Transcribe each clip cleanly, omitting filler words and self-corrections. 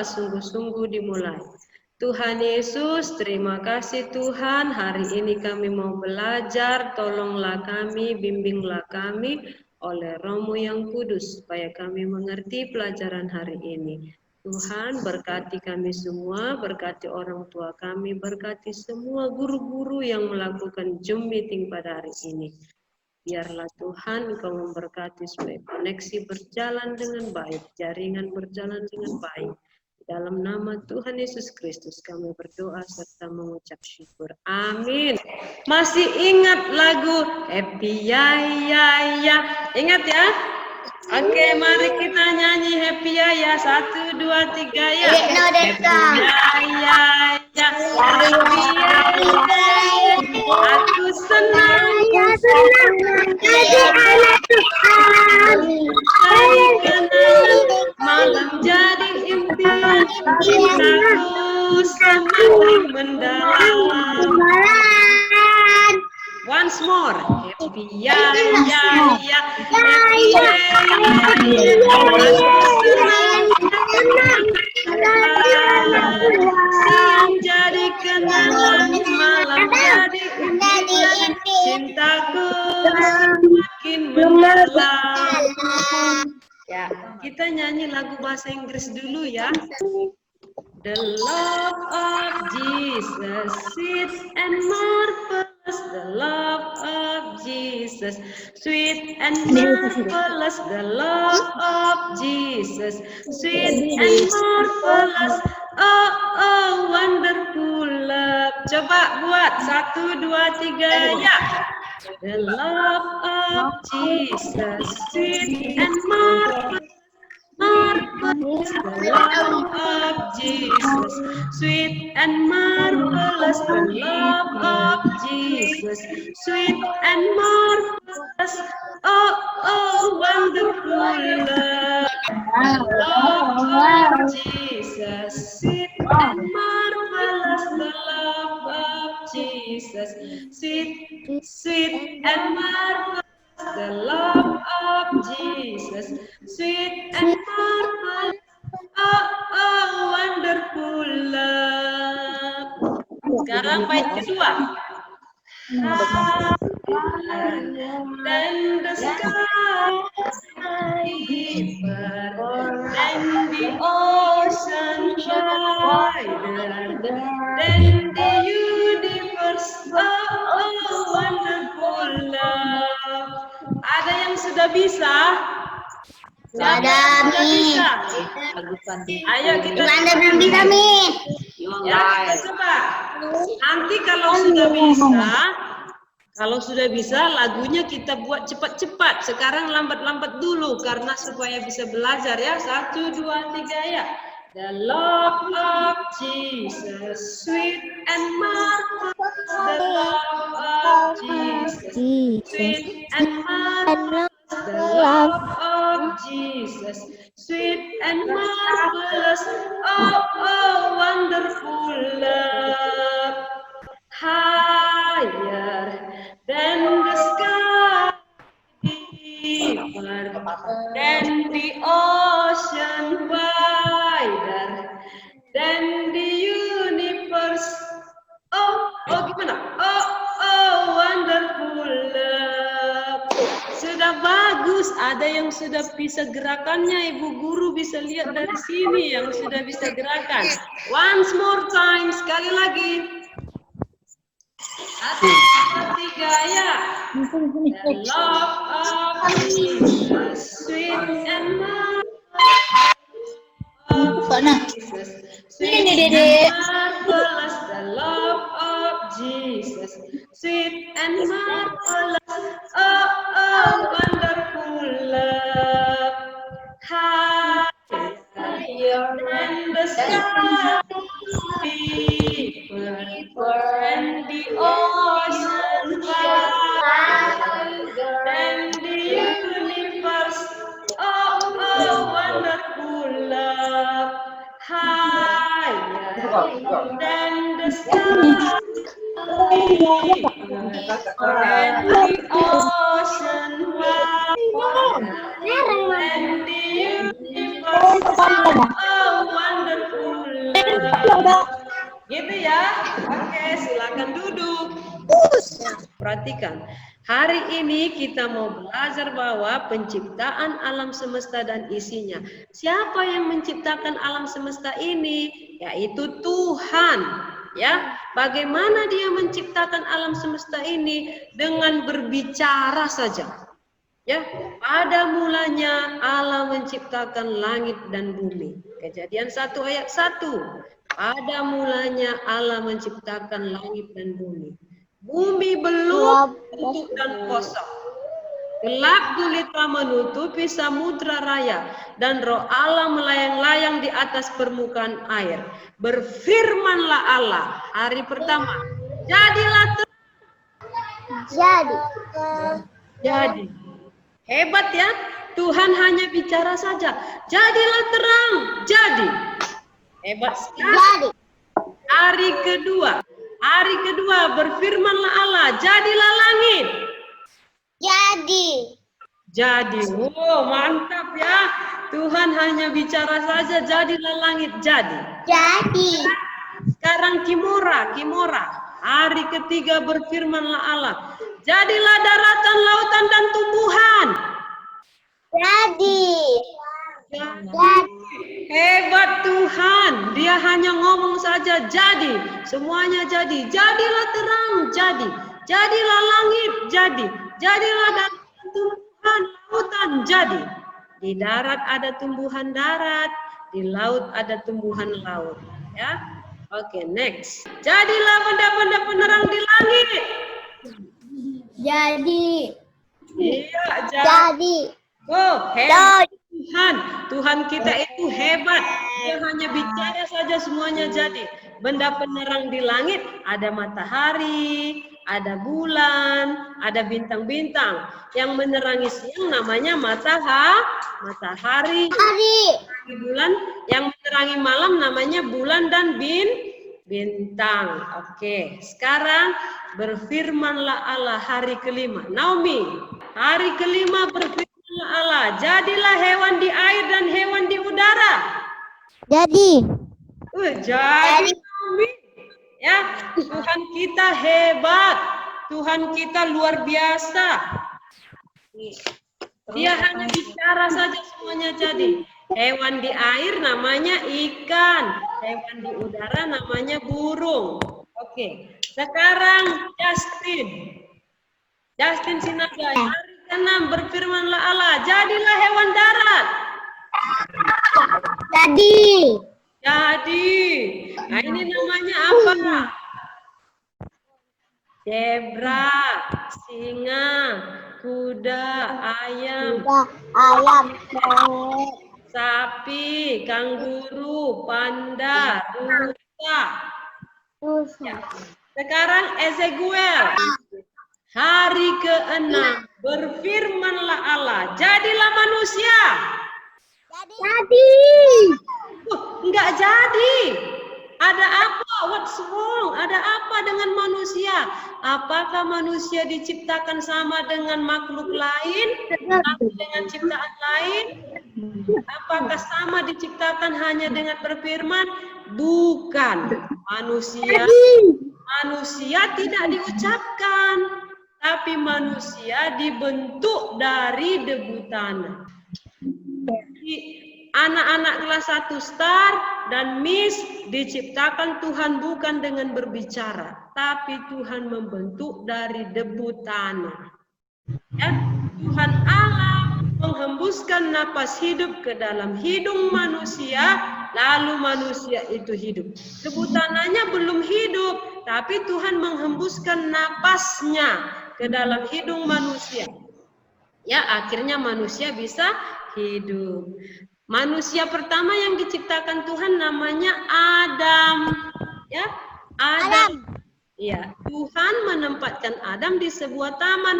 berdoa sungguh-sungguh dimulai. Tuhan Yesus, terima kasih Tuhan, hari ini kami mau belajar, tolonglah kami, bimbinglah kami oleh Roh-Mu yang kudus, supaya kami mengerti pelajaran hari ini. Tuhan berkati kami semua, berkati orang tua kami, berkati semua guru-guru yang melakukan Zoom meeting pada hari ini. Biarlah Tuhan Engkau memberkati supaya koneksi berjalan dengan baik, jaringan berjalan dengan baik. Dalam nama Tuhan Yesus Kristus kami berdoa serta mengucap syukur. Amin. Masih ingat lagu Happy Ya Ya Ya? Ingat ya? Oke, mari kita nyanyi Happy Ya Ya. 1, 2, 3 ya. Happy Ya Ya Ya. Happy Ya Ya. Aku senang. Jadi anak Tuhan. Malam jadi impian, cintaku semakin mendalam. Once more, happy ya ya ya, happy ya ya ya. Siang jadi kenangan, malam jadi impian, cintaku semakin mendalam. Ya, kita nyanyi lagu bahasa Inggris dulu ya. The love of Jesus, sweet and marvelous. The love of Jesus, sweet and marvelous. The love of Jesus, sweet and marvelous. Oh, oh, wonderful love. Coba buat 1, 2, 3 ya. The love of Jesus, sweet and marvelous. Marvelous, the love of Jesus, sweet and marvelous, the love of Jesus, sweet and marvelous. Oh, oh, wonderful love, the love of Jesus, sweet and marvelous, the love of Jesus, sweet and marvelous. The love of Jesus, sweet and marvelous, oh, oh, wonderful love. Sekarang bait kedua. Higher than the sky, deeper than the ocean, wider than the universe, oh, oh, wonderful love. Ada yang sudah bisa? Sudah bisa. Ayo kita Anda belum bisa, Mi. Ya, kita coba. Nanti kalau sudah bisa, lagunya kita buat cepat-cepat. Sekarang lambat-lambat dulu karena supaya bisa belajar ya. 1, 2, 3 ya. The love of Jesus, sweet and marvelous. The love of Jesus, sweet and marvelous. The love of Jesus, sweet and marvelous. Oh, oh, wonderful love. Higher than the sky, deeper than the ocean, wider than the universe. Oh, gimana? Oh, oh, wonderful love. Sudah bagus, ada yang sudah bisa gerakannya, Ibu Guru bisa lihat dari sini yang sudah bisa gerakan. Once more time, sekali lagi. 1, 2, 3 ya. The love of Jesus, sweet and marvelous. Sweet and marvelous, the love of Jesus, sweet and marvelous. Oh, oh, wonderful love. Higher than the sky, deeper than the ocean, wider than the universe. Oh, oh, wonderful love. Higher than the sky, deeper than the ocean, wider than the universe. Oh, wonderful Gitu ya. Oke, silakan duduk. Perhatikan. Hari ini kita mau belajar bahwa penciptaan alam semesta dan isinya. Siapa yang menciptakan alam semesta ini? Yaitu Tuhan. Ya, bagaimana dia menciptakan alam semesta ini? Dengan berbicara saja. Ya, pada mulanya Allah menciptakan langit dan bumi. Kejadian 1 ayat 1. Pada mulanya Allah menciptakan langit dan bumi. Bumi belum bentuk dan kosong. Gelap gulita menutupi samudra raya dan roh Allah melayang-layang di atas permukaan air. Berfirmanlah Allah hari pertama. Jadilah jadi. Hebat ya. Tuhan hanya bicara saja. Jadilah terang. Jadi. Hebat sekali. Hari kedua berfirmanlah Allah, jadilah langit. Jadi. Oh, mantap ya. Tuhan hanya bicara saja, jadilah langit. Jadi. Sekarang Kimora. Hari ketiga berfirmanlah Allah, jadilah daratan, lautan dan tumbuhan. Hebat Tuhan, dia hanya ngomong saja jadi, semuanya jadi. Jadilah terang, jadi. Jadilah langit, jadi. Jadilah daratan, tumbuhan, lautan, jadi. Di darat ada tumbuhan darat, di laut ada tumbuhan laut. Ya, oke, next. Jadilah benda-benda penerang di langit. Iya, jadi. Oh, hebat. Tuhan kita itu hebat. Dia hanya bicara saja semuanya jadi. Benda penerang di langit, ada matahari, ada bulan, ada bintang-bintang. Yang menerangi siang namanya matahari. Bulan yang menerangi malam namanya bulan dan bintang. Oke, sekarang berfirmanlah Allah hari kelima. Naomi, hari kelima berfirman Allah, jadilah hewan di air dan hewan di udara. Jadi. Ya, Tuhan kita hebat. Tuhan kita luar biasa. Dia hanya bicara saja semuanya jadi. Hewan di air namanya ikan. Hewan di udara namanya burung. Oke. Sekarang Justin Sinaga. Hari ke-6 berfirmanlah Allah, jadilah hewan darat. Jadi. Nah, ini namanya apa? Zebra, singa, kuda, ayam, sapi, kanguru, panda, rusa. Sekarang Ezekiel. Hari ke-6 berfirmanlah Allah, jadilah manusia. Enggak jadi. Ada apa? What's wrong? Ada apa dengan manusia? Apakah manusia diciptakan sama dengan makhluk lain? Atau dengan ciptaan lain? Apakah sama diciptakan hanya dengan berfirman? Bukan. Manusia tidak diucapkan, tapi manusia dibentuk dari debu tanah. Anak-anak kelas 1 star dan Miss diciptakan Tuhan bukan dengan berbicara, tapi Tuhan membentuk dari debu tanah. Ya, Tuhan Allah menghembuskan napas hidup ke dalam hidung manusia, lalu manusia itu hidup. Debu tanahnya belum hidup, tapi Tuhan menghembuskan napasnya ke dalam hidung manusia. Ya, akhirnya manusia bisa hidup. Manusia pertama yang diciptakan Tuhan namanya Adam. Ya, Adam. Ya, Tuhan menempatkan Adam di sebuah taman,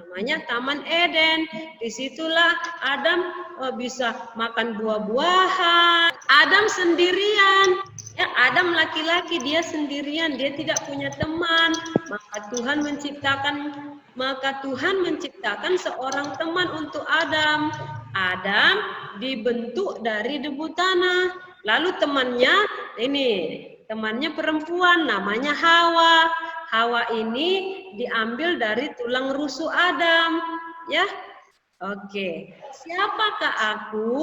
namanya Taman Eden. Disitulah Adam bisa makan buah-buahan. Adam sendirian. Ya, Adam laki-laki, dia sendirian, dia tidak punya teman. Maka Tuhan menciptakan seorang teman untuk Adam. Adam dibentuk dari debu tanah. Lalu temannya ini temannya perempuan namanya Hawa. Hawa ini diambil dari tulang rusuk Adam, ya. Oke, siapakah aku?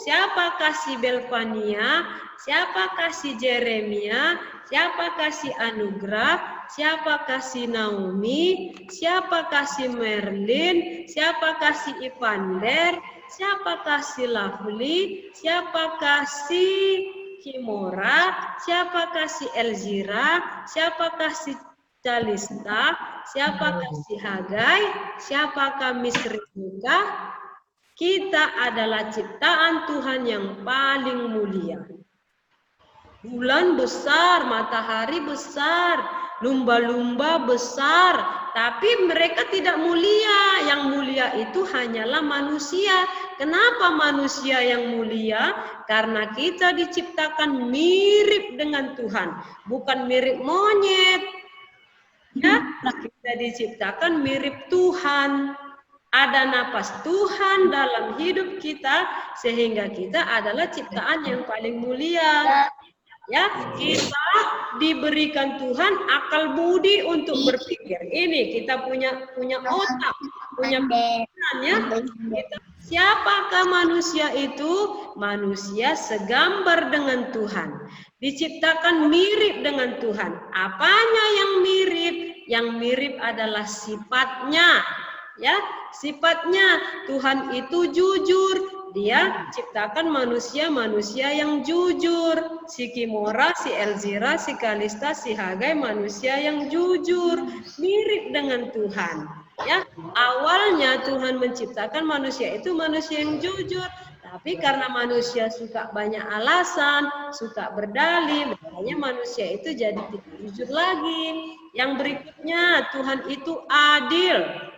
Siapakah si Belvania? Siapakah si Jeremia? Siapakah si Anugrah? Siapakah si Naomi? Siapakah si Merlin? Siapakah si Ivander? Siapakah si Lovely? Siapakah si Kimora? Siapakah si Elzira? Siapakah si Calista? Siapakah si Hagai? Siapakah Miss Rizka? Kita adalah ciptaan Tuhan yang paling mulia. Bulan besar, matahari besar, lumba-lumba besar, tapi mereka tidak mulia. Yang mulia itu hanyalah manusia. Kenapa manusia yang mulia? Karena kita diciptakan mirip dengan Tuhan, bukan mirip monyet. Ya, kita diciptakan mirip Tuhan. Ada napas Tuhan dalam hidup kita, sehingga kita adalah ciptaan yang paling mulia. Ya, kita diberikan Tuhan akal budi untuk berpikir. Ini kita punya otak, punya pikiran, ya. Siapakah manusia itu? Manusia segambar dengan Tuhan. Diciptakan mirip dengan Tuhan. Apanya yang mirip? Yang mirip adalah sifatnya. Ya, sifatnya Tuhan itu jujur. Dia ciptakan manusia yang jujur. Si Kimora, si Elzira, si Kalista, si Hagai manusia yang jujur, mirip dengan Tuhan. Ya, awalnya Tuhan menciptakan manusia itu manusia yang jujur, tapi karena manusia suka banyak alasan, suka berdalih, makanya manusia itu jadi tidak jujur lagi. Yang berikutnya, Tuhan itu adil.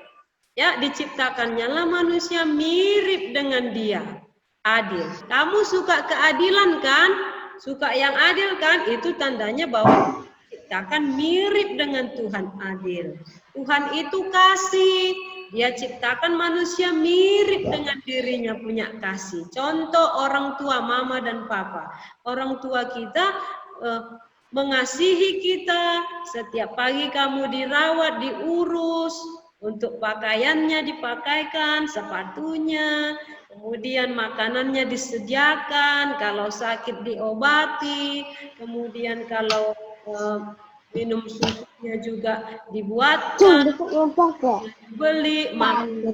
Ya, diciptakannya lah manusia mirip dengan dia. Adil. Kamu suka keadilan kan? Suka yang adil kan? Itu tandanya bahwa diciptakan mirip dengan Tuhan adil. Tuhan itu kasih. Dia ciptakan manusia mirip dengan dirinya, punya kasih. Contoh orang tua, mama dan papa. Orang tua kita mengasihi kita. Setiap pagi kamu dirawat, diurus. Untuk pakaiannya dipakaikan, sepatunya, kemudian makanannya disediakan, kalau sakit diobati, kemudian kalau minum susunya juga dibuatkan, beli, makan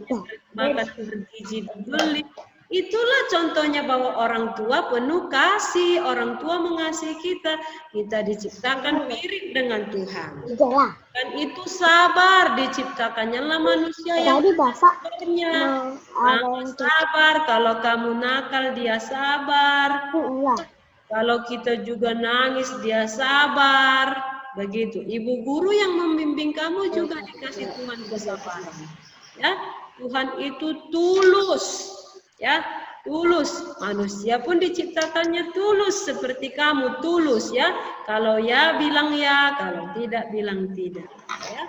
bergizi dibeli. Itulah contohnya bahwa orang tua penuh kasih, orang tua mengasihi kita. Kita diciptakan mirip dengan Tuhan. Dan itu sabar, diciptakannya lah manusia yang sabarnya. Sabar, kalau kamu nakal dia sabar. Kalau kita juga nangis dia sabar. Begitu. Ibu guru yang membimbing kamu juga dikasih Tuhan kesabaran. Ya, Tuhan itu tulus. Ya, tulus. Manusia pun diciptakannya tulus seperti kamu tulus, ya. Kalau ya bilang ya, kalau tidak bilang tidak, ya.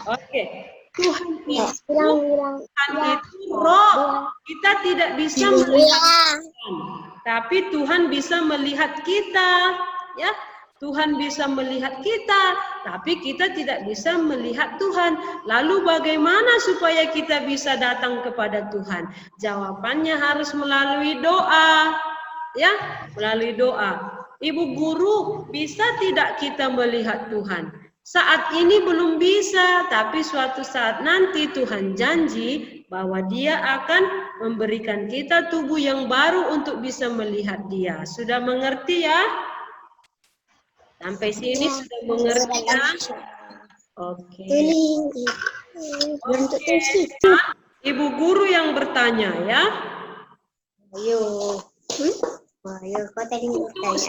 Oke. Tuhan itu roh. Kita tidak bisa melihat Tuhan, tapi Tuhan bisa melihat kita, ya. Tuhan bisa melihat kita, tapi kita tidak bisa melihat Tuhan. Lalu bagaimana supaya kita bisa datang kepada Tuhan? Jawabannya harus melalui doa. Ya, melalui doa. Ibu guru, bisa tidak kita melihat Tuhan? Saat ini belum bisa, tapi suatu saat nanti Tuhan janji bahwa Dia akan memberikan kita tubuh yang baru untuk bisa melihat Dia. Sudah mengerti ya? Sampai sini sudah mengerti ya? Oke. Ibu guru yang bertanya ya. Ayo. Ayo, kau tadi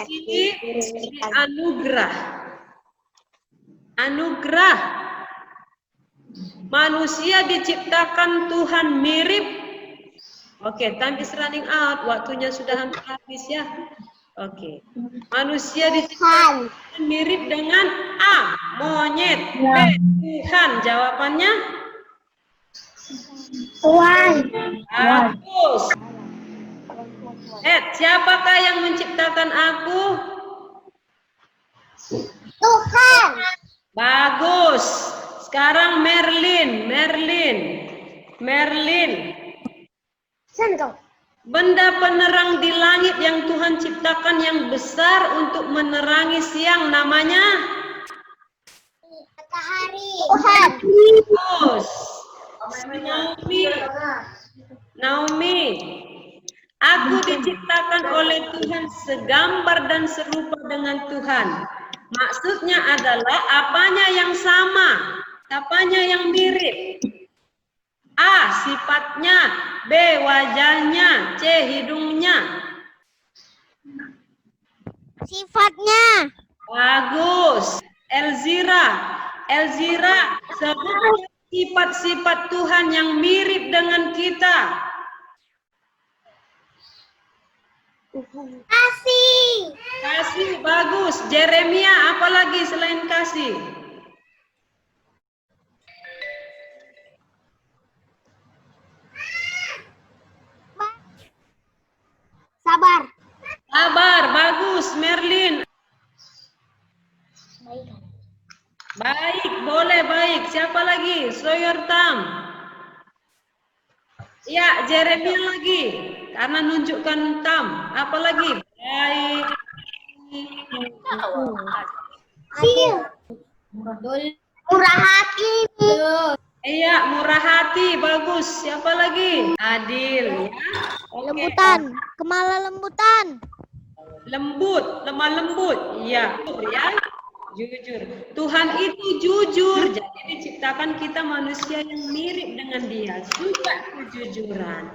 Ini anugerah. Anugerah. Manusia diciptakan Tuhan mirip. Oke, time is running out. Waktunya sudah hampir habis ya. Oke. Manusia diciptakan mirip dengan A, monyet. B, Tuhan. Jawabannya? Tuhan. Bagus. Siapakah yang menciptakan aku? Tuhan. Bagus. Sekarang Merlin. Sana kau. Benda penerang di langit yang Tuhan ciptakan yang besar untuk menerangi siang namanya? Matahari. Tuhan. Bagus. Naomi. Aku diciptakan oleh Tuhan segambar dan serupa dengan Tuhan. Maksudnya adalah apanya yang sama, apanya yang mirip. A. Sifatnya, B. Wajahnya, C. Hidungnya. Sifatnya. Bagus. Elzira, sebutkan sifat-sifat Tuhan yang mirip dengan kita. Kasih. Kasih, bagus. Jeremia, apalagi selain kasih? Sabar. Sabar, bagus. Merlin. Baik, boleh baik. Siapa lagi? Sawyer Tam. Ya, Jeremia lagi. Karena nunjukkan Tam. Apa lagi? Baik. Adil. Murah hati. Iya, murah hati. Bagus. Siapa lagi? Adil. Ya. Oke. Lembutan. Kemala lembutan. Lembut, lemah lembut. Iya, ya. Jujur. Tuhan itu jujur. Jadi diciptakan kita manusia yang mirip dengan Dia. Suka kejujuran.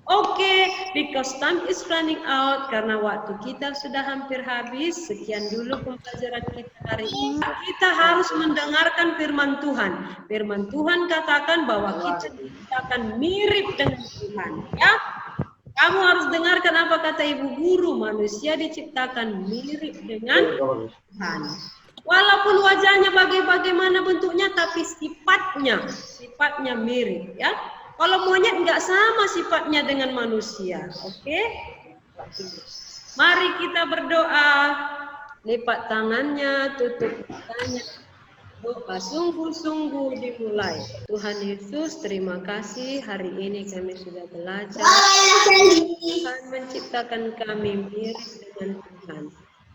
Oke, because time is running out, karena waktu kita sudah hampir habis. Sekian dulu pembelajaran kita hari ini. Kita harus mendengarkan firman Tuhan. Firman Tuhan katakan bahwa kita diciptakan mirip dengan Tuhan. Ya, kamu harus dengarkan apa kata ibu guru. Manusia diciptakan mirip dengan Tuhan. Walaupun wajahnya bagaimana bentuknya, tapi sifatnya mirip, ya. Kalau monyet nggak sama sifatnya dengan manusia, oke? Mari kita berdoa, lipat tangannya, tutup matanya, doa sungguh-sungguh dimulai. Tuhan Yesus, terima kasih hari ini kami sudah belajar. Tuhan menciptakan kami mirip dengan Tuhan.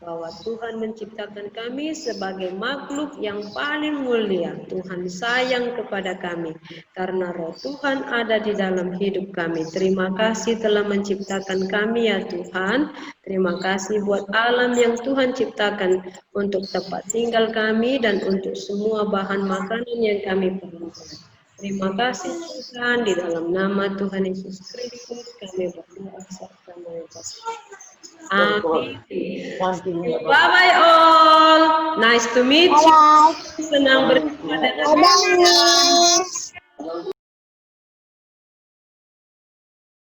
Bahwa Tuhan menciptakan kami sebagai makhluk yang paling mulia. Tuhan sayang kepada kami karena roh Tuhan ada di dalam hidup kami. Terima kasih telah menciptakan kami ya Tuhan. Terima kasih buat alam yang Tuhan ciptakan untuk tempat tinggal kami dan untuk semua bahan makanan yang kami perlukan. Terima kasih Tuhan, di dalam nama Tuhan Yesus Kristus kami berdoa serta mengucapkan. Amin. Bye-bye all. Nice to meet you. Senang berjumpa dengan kalian.